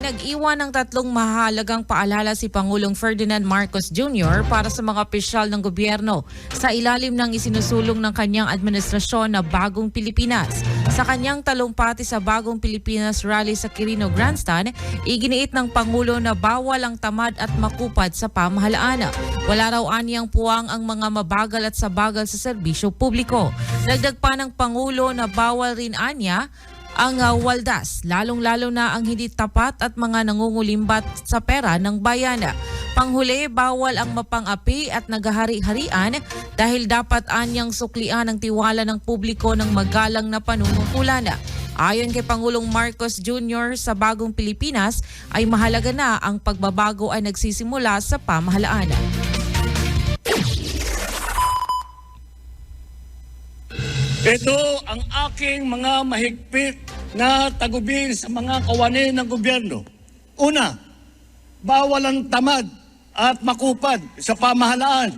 Nag-iwan ng tatlong mahalagang paalala si Pangulong Ferdinand Marcos Jr. para sa mga opisyal ng gobyerno sa ilalim ng isinusulong ng kanyang administrasyon na Bagong Pilipinas. Sa kanyang talumpati sa Bagong Pilipinas rally sa Quirino Grandstand, iginiit ng Pangulo na bawal ang tamad at makupad sa pamahalaan. Wala raw anyang puwang ang mga mabagal at sabagal sa serbisyo publiko. Dagdag pa ng Pangulo na bawal rin anya ang waldas, lalong-lalo na ang hindi tapat at mga nangungulimbat sa pera ng bayan. Panghuli, bawal ang mapang-api at naghahari-harian dahil dapat anyang suklian ang tiwala ng publiko ng magalang na panunungkulan. Ayon kay Pangulong Marcos Jr. sa Bagong Pilipinas ay mahalaga na ang pagbabago ay nagsisimula sa pamahalaan. Ito ang aking mga mahigpit na tagubilin sa mga kawani ng gobyerno. Una, bawal ang tamad at makupad sa pamahalaan.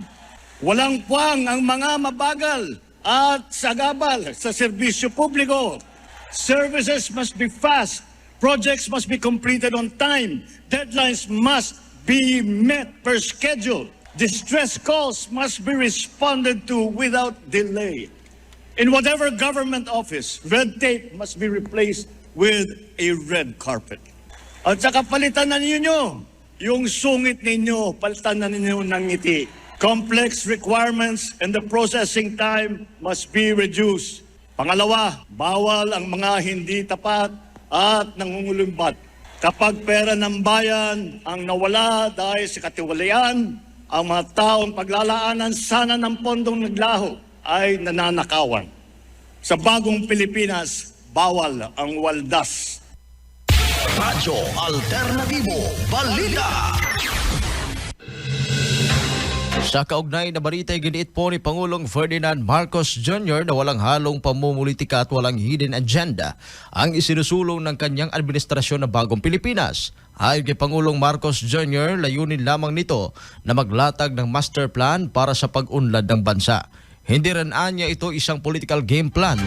Walang puwang ang mga mabagal at sagabal sa serbisyo publiko. Services must be fast. Projects must be completed on time. Deadlines must be met per schedule. Distress calls must be responded to without delay. In whatever government office, red tape must be replaced with a red carpet. At saka palitan na ninyo yung sungit ninyo, palitan na ninyo ng ngiti. Complex requirements and the processing time must be reduced. Pangalawa, bawal ang mga hindi tapat at nangungulumbat. Kapag pera ng bayan ang nawala dahil sa katiwalian, ang mga taong paglalaanan sana ng pondong naglaho ay nananakawan. Sa Bagong Pilipinas, bawal ang waldas. Radyo Alternatibo Balita. Sa kaugnay na balita, giniit po ni Pangulong Ferdinand Marcos Jr. na walang halong pamumulitika at walang hidden agenda ang isinusulong ng kanyang administrasyon na Bagong Pilipinas. Ayon kay Pangulong Marcos Jr., layunin lamang nito na maglatag ng master plan para sa pag-unlad ng bansa. Hindi rin anya ito isang political game plan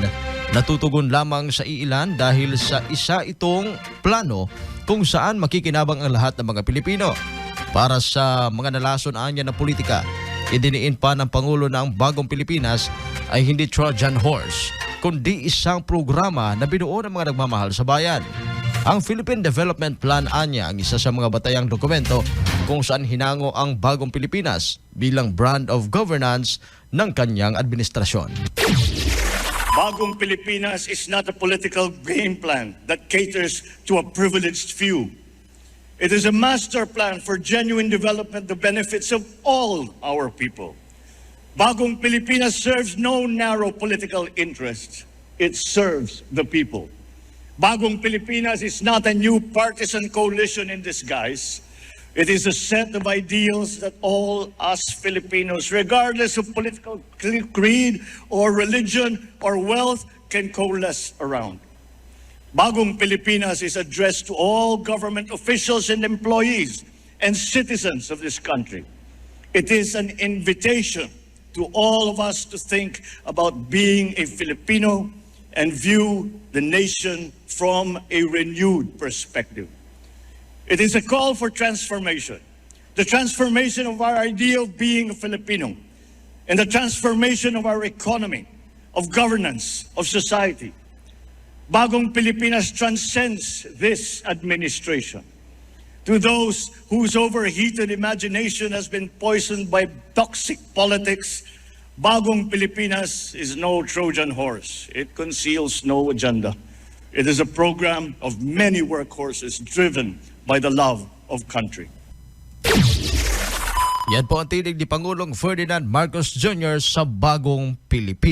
na tutugon lamang sa iilan dahil sa isa itong plano kung saan makikinabang ang lahat ng mga Pilipino. Para sa mga nalason anya ng politika, idiniin pa ng Pangulo na ang Bagong Pilipinas ay hindi Trojan horse, kundi isang programa na binuo ng mga nagmamahal sa bayan. Ang Philippine Development Plan anya ang isa sa mga batayang dokumento kung saan hinango ang Bagong Pilipinas bilang brand of governance ng kanyang administrasyon. Bagong Pilipinas is not a political game plan that caters to a privileged few. It is a master plan for genuine development, the benefits of all our people. Bagong Pilipinas serves no narrow political interests. It serves the people. Bagong Pilipinas is not a new partisan coalition in disguise. It is a set of ideals that all us Filipinos, regardless of political creed or religion or wealth, can coalesce around. Bagong Pilipinas is addressed to all government officials and employees and citizens of this country. It is an invitation to all of us to think about being a Filipino and view the nation from a renewed perspective. It is a call for transformation, the transformation of our idea of being a Filipino, and the transformation of our economy, of governance, of society. Bagong Pilipinas transcends this administration. To those whose overheated imagination has been poisoned by toxic politics, Bagong Pilipinas is no Trojan horse. It conceals no agenda. It is a program of many workhorses driven by the love of country. Yan po ang tinig ni Pangulong Ferdinand Marcos Jr. sa Bagong Pilipinas.